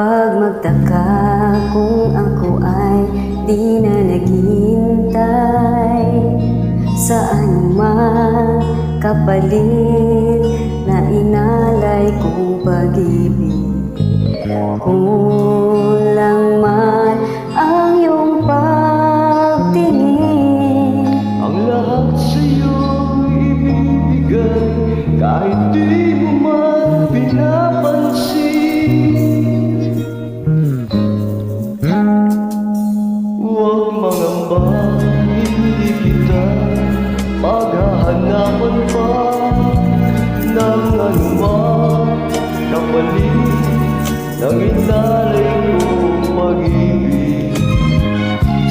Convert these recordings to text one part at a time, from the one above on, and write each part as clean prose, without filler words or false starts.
Huwag magtaka kung ako ay di na naghihintay sa anuman kapalit na inalay kong pag-ibig. Kulang man ang iyong pagtingin, ang lahat sa'yo'y ibibigay kahit di mo man pinapansin. Huwag mangamba, hindi kita maghahanapan pa ng anuman kapalit ng inalay kong pag-ibig.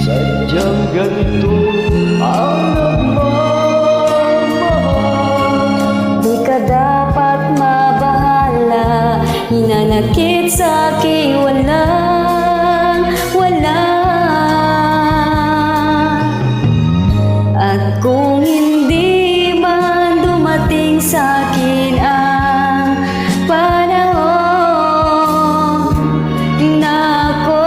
Sadyang ganito ang nagmamahal. di ka dapat mabahala, hinanakit sa aking walang wala. At kung hindi man dumating sa akin ang panahon na ako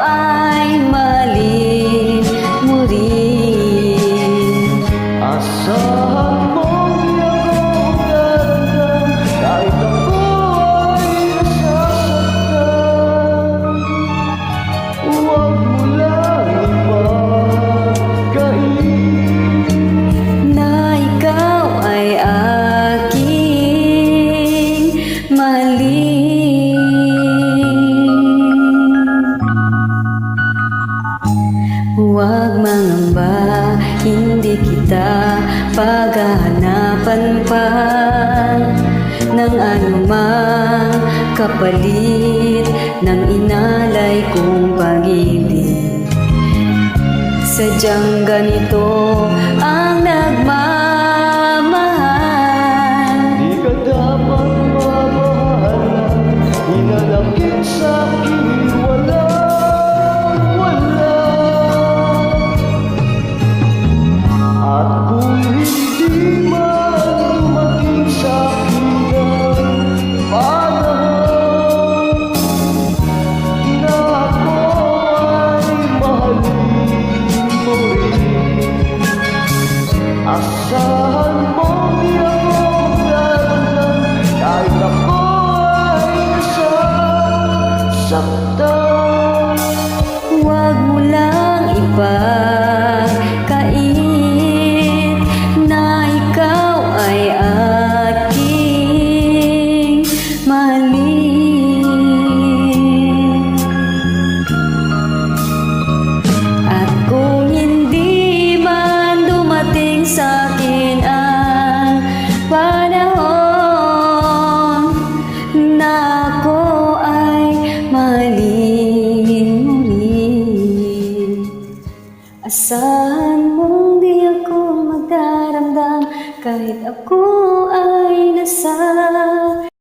ay mahalin mo rin, Asahan mo di ako magdadam kahit ako ay nasasaktan. Huwag mo lang ipagkain na ikaw ay aking mahalin. Huwag mangamba, hindi kita paghahanapan pa ng anumang kapalit ng inalay kong pag-ibig. Sadyang ganito ang nagmamahal. di ka dapat mabahala, hinanakit sa akin walang wala. At kung hindi man dumating sa akin ang panahon na ako ay mahalin mo rin, asahan mo di ako magdadam kahit ako ay nasasaktan. Huwag mo lang ipagkait na ikaw ay aking mahalin. At kung hindi man dumating sa akin ang panahon na ako ay mahalin mo rin, asahan